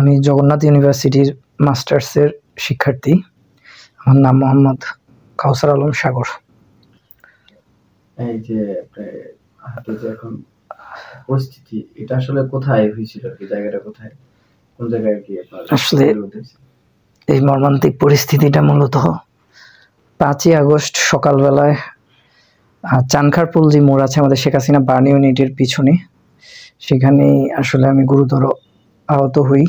আমি জগন্নাথ ইউনিভার্সিটির মাস্টার্সের শিক্ষার্থী। আমার নাম মোহাম্মদ কাউসার আলম সাগর। এই যে হাতে যে এখন পরিস্থিতি, এটা আসলে কোথায় হয়েছিল? এই জায়গাটা কোথায়, কোন জায়গায় কি আসলে এই মর্মান্তিক পরিস্থিতিটা মূলত 5ই আগস্ট সকালবেলায় চানখারপুল যে মোড় আছে আমাদের শেখ হাসিনা বার্ন ইউনিটের পিছনে, সেখানেই আসলে আমি গুরুতর আহত হই।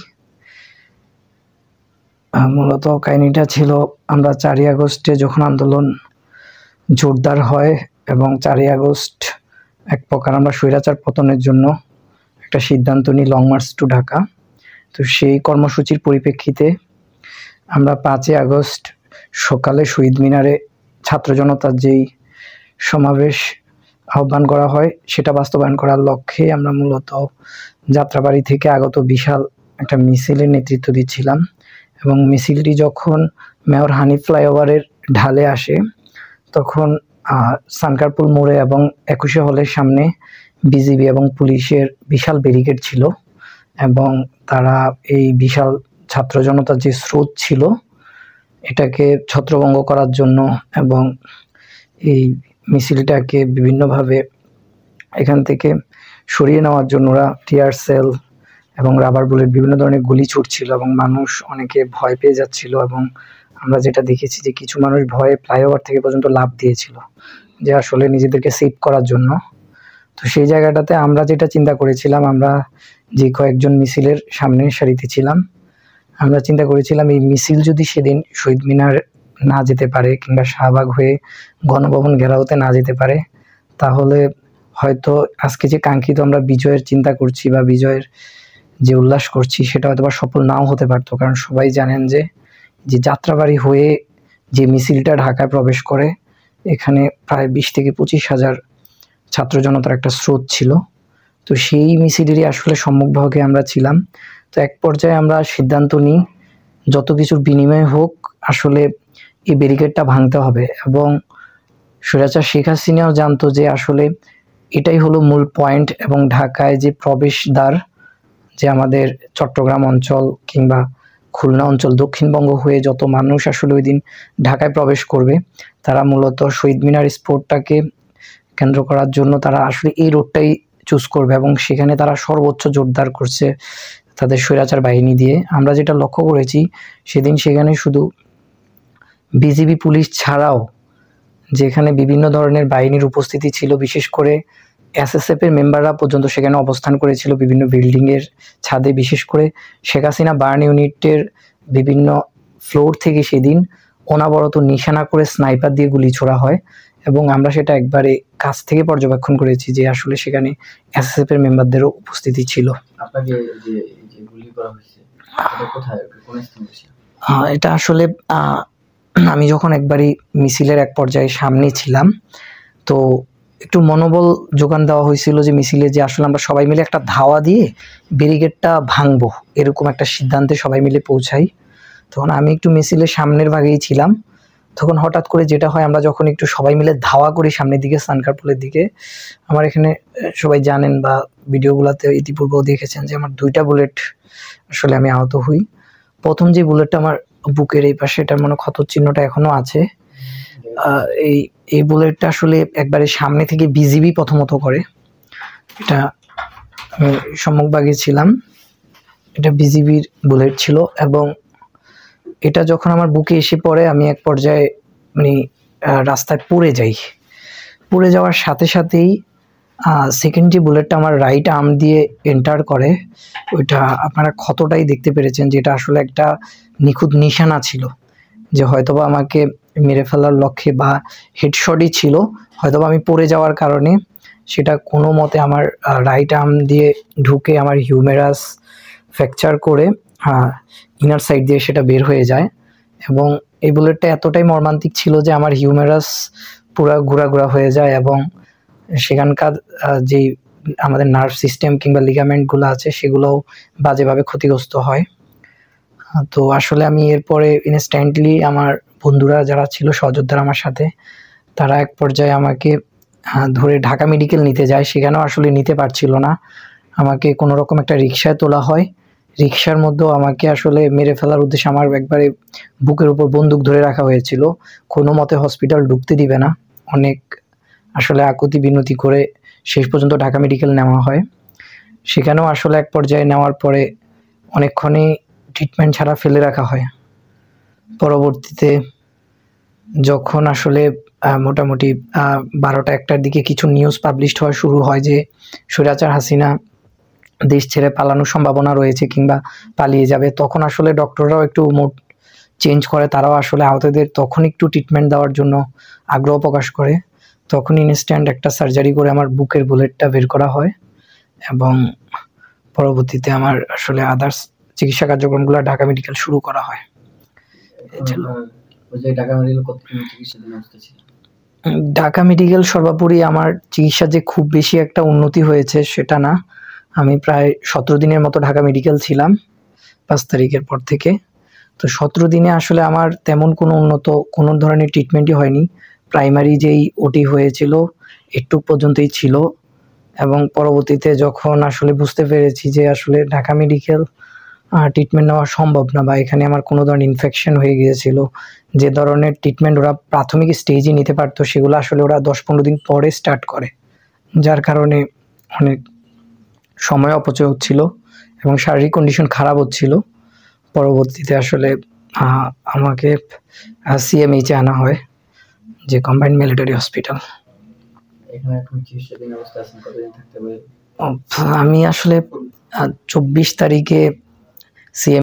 মূলত কাহিনীটা ছিল, আমরা 4ই আগস্টে যখন আন্দোলন জোরদার হয় এবং 4ই আগস্ট এক প্রকার আমরা স্বৈরাচার পতনের জন্য একটা সিদ্ধান্ত নিই, লং মার্চ টু ঢাকা। তো সেই কর্মসূচির পরিপ্রেক্ষিতে আমরা 5ই আগস্ট সকালে শহীদ মিনারে ছাত্র জনতার যেই সমাবেশ আহ্বান করা হয় সেটা বাস্তবায়ন করার লক্ষ্যে আমরা মূলত যাত্রাবাড়ি থেকে আগত বিশাল একটা মিছিলের নেতৃত্ব দিচ্ছিলাম। এবং মিছিলটি যখন মেয়র হানিফ ফ্লাইওভারের ঢালে আসে তখন চানখারপুল মোড়ে এবং 21শে হলের সামনে বিজিবি এবং পুলিশের বিশাল ব্যারিকেড ছিল এবং তারা এই বিশাল ছাত্র জনতার যে স্রোত ছিল এটাকে ছত্রভঙ্গ করার জন্য এবং এই মিছিলটাকে বিভিন্নভাবে এখান থেকে সরিয়ে নেওয়ার জন্য ওরা টিয়ার সেল এবং রাবার বুলেট বিভিন্ন ধরনের গুলি ছুটছিল এবং মানুষ অনেকে ভয় পেয়ে যাচ্ছিল। এবং আমরা যেটা দেখেছি যে কিছু মানুষ ভয়ে ফ্লাইওভার থেকে পর্যন্ত লাফ দিয়েছিল যে আসলে নিজেদেরকে সেভ করার জন্য। তো সেই জায়গাটাতে আমরা যেটা চিন্তা করেছিলাম, আমরা যে কয়েকজন মিছিলের সামনের সারিতে ছিলাম, আমরা চিন্তা করেছিলাম এই মিছিল যদি সেদিন শহীদ মিনার না যেতে পারে কিংবা শাহবাগ হয়ে গণভবন ঘেরাওতে না যেতে পারে, তাহলে হয়তো আজকে যে কাঙ্ক্ষিত আমরা বিজয়ের চিন্তা করছি বা বিজয়ের যে উল্লাস করছি সেটা হয়তো বা সফল নাও হতে পারতো। কারণ সবাই জানেন যে যাত্রাবাড়ি হয়ে যে মিছিলটা ঢাকায় প্রবেশ করে এখানে প্রায় 20 থেকে 25 হাজার ছাত্র জনতার একটা স্রোত ছিল। তো সেই মিছিলেরই আসলে সম্মুখভাগে আমরা ছিলাম। তো এক পর্যায়ে আমরা সিদ্ধান্ত নিই যত কিছুর বিনিময়ে হোক আসলে এই ব্যারিকেডটা ভাঙতে হবে। এবং স্বৈরাচার শেখ হাসিনাও জানতো যে আসলে এটাই হলো মূল পয়েন্ট এবং ঢাকায় যে প্রবেশদ্বার, যে আমাদের চট্টগ্রাম অঞ্চল কিংবা খুলনা অঞ্চল দক্ষিণবঙ্গ হয়ে যত মানুষ আসলে ওই দিন ঢাকায় প্রবেশ করবে তারা মূলত শহীদ মিনার স্পোর্টটাকে কেন্দ্র করার জন্য তারা আসলে এই রোডটাই চুজ করবে এবং সেখানে তারা সর্বোচ্চ জোরদার করছে তাদের স্বৈরাচার বাহিনী দিয়ে। আমরা যেটা লক্ষ্য করেছি সেদিন সেখানে শুধু বিজিবি পুলিশ ছাড়াও যেখানে বিভিন্ন ধরনের বাহিনীর উপস্থিতি ছিল, বিশেষ করে এসএসএফ এর মেম্বাররা পর্যন্ত সেখানে অবস্থান করেছিল বিভিন্ন বিল্ডিংয়ের ছাদে। বিশেষ করে শেখ হাসিনা বার্ন ইউনিটের বিভিন্ন ফ্লোর থেকে সেদিন অনাবরত নিশানা করে স্নাইপার দিয়ে গুলি ছোড়া হয় এবং আমরা সেটা একবারে কাছ থেকে পর্যবেক্ষণ করেছি যে আসলে সেখানে এসএসএফ এর মেম্বারদেরও উপস্থিতি ছিল। আপনাকে যে গুলি করা হয়েছে এটা কোথায়, কোন স্থানে? এটা আসলে আমি যখন একবারই মিছিলের এক পর্যায়ে সামনে ছিলাম তো একটু মনোবল যোগান দেওয়া হয়েছিল যে মিছিলে যে আসলে আমরা সবাই মিলে একটা ধাওয়া দিয়ে ব্যারিকেডটা ভাঙবো এরকম একটা সিদ্ধান্তে সবাই মিলে পৌঁছাই। তখন আমি একটু মিছিলের সামনের ভাগেই ছিলাম। তখন হঠাৎ করে যেটা হয়, আমরা যখন একটু সবাই মিলে ধাওয়া করি সামনের দিকে চানখারপুলের দিকে, আমার এখানে সবাই জানেন বা ভিডিওগুলোতে ইতিপূর্বেও দেখেছেন যে আমার 2টা বুলেট আসলে আমি আহত হই। প্রথম যে বুলেটটা আমার বুকের এই পাশে, এটার মনে ক্ষত চিহ্নটা এখনো আছে। এই বুলেটটা আসলে একবারে সামনে থেকে বিজিবি প্রথমত করে, এটা আমি সম্মুখভাগে ছিলাম, এটা বিজিবির বুলেট ছিল এবং এটা যখন আমার বুকে এসে পড়ে আমি এক পর্যায়ে মানে রাস্তায় পড়ে যাই। পড়ে যাওয়ার সাথে সাথেই সেকেন্ড যে বুলেটটা আমার রাইট আর্ম দিয়ে এন্টার করে, ওইটা আপনারা ক্ষতটাই দেখতে পেরেছেন যেটা আসলে একটা নিখুঁত নিশানা ছিল যে হয়তোবা আমাকে মেরে ফেলার লক্ষ্যে বা হেডশটই ছিল, হয়তোবা আমি পড়ে যাওয়ার কারণে সেটা কোনো মতে আমার রাইট আর্ম দিয়ে ঢুকে আমার হিউমেরাস ফ্র্যাকচার করে ইনার সাইড দিয়ে সেটা বের হয়ে যায়। এবং এই বুলেটটা এতটাই মর্মান্তিক ছিল যে আমার হিউমেরাস পুরো ঘোরা হয়ে যায় এবং সেখানকার যেই আমাদের নার্ভ সিস্টেম কিংবা লিগামেন্টগুলো আছে সেগুলোও বাজেভাবে ক্ষতিগ্রস্ত হয়। তো আসলে আমি এরপরে ইনস্ট্যান্টলি আমার বন্ধুরা যারা ছিল সহযোদ্ধারা আমার সাথে, তারা এক পর্যায়ে আমাকে ধরে ঢাকা মেডিকেল নিতে যায়। সেখানেও আসলে নিতে পারছিল না, আমাকে কোনো রকম একটা রিক্সায় তোলা হয় রিক্সার মধ্যেও আমাকে আসলে মেরে ফেলার উদ্দেশ্যে আমার একবারে বুকের উপর বন্দুক ধরে রাখা হয়েছিল। কোনো মতে হসপিটাল ঢুকতে দিবে না। অনেক আসলে আকুতি বিনতি করে শেষ পর্যন্ত ঢাকা মেডিকেল নেওয়া হয়। সেখানেও আসলে এক পর্যায়ে নেওয়ার পরে অনেকক্ষণই ট্রিটমেন্ট ছাড়া ফেলে রাখা হয়। পরবর্তীতে যখন আসলে মোটামুটি 12টা-1টার দিকে কিছু নিউজ পাবলিশড হওয়া শুরু হয় যে স্বৈরাচার হাসিনা দেশ ছেড়ে পালানোর সম্ভাবনা রয়েছে কিংবা পালিয়ে যাবে, তখন আসলে ডক্টররাও একটু মুড চেঞ্জ করে। তারাও আসলে আহতদের তখন একটু ট্রিটমেন্ট দেওয়ার জন্য আগ্রহ প্রকাশ করে। তখন ইনস্ট্যান্ট একটা সার্জারি করে আমার বুকের বুলেটটা বের করা হয় এবং পরবর্তীতে আমার আসলে আদার্স চিকিৎসা কার্যক্রমগুলো ঢাকা মেডিকেল শুরু করা হয়। ঢাকা মেডিকেল সর্বোপরি আমার চিকিৎসা যে খুব বেশি একটা উন্নতি হয়েছে সেটা না। আমি প্রায় 17 দিনের মতো ঢাকা মেডিকেল ছিলাম 5 তারিখের পর থেকে। তো 17 দিনে আসলে আমার তেমন কোনো উন্নত কোনো ধরনের ট্রিটমেন্টই হয়নি। প্রাইমারি যেই ওটি হয়েছিল একটু পর্যন্তই ছিল এবং পরবর্তীতে যখন আসলে বুঝতে পেরেছি যে আসলে ঢাকা মেডিকেল ট্রিটমেন্ট নেওয়া সম্ভব না বা এখানে আমার কোনো ধরনের ইনফেকশন হয়ে গিয়েছিল, যে ধরনের ট্রিটমেন্ট ওরা প্রাথমিক স্টেজে নিতে পারতো সেগুলো আসলে ওরা 10-15 দিন পরে স্টার্ট করে, যার কারণে অনেক সময় অপচয় হচ্ছিল এবং শারীরিক কন্ডিশন খারাপ হচ্ছিল। পরবর্তীতে আসলে আমাকে সিএমএইচে আনা হয়, যে কম্বাইন্ড মিলিটারি হসপিটাল। আমি আসলে 24 তারিখে সিএম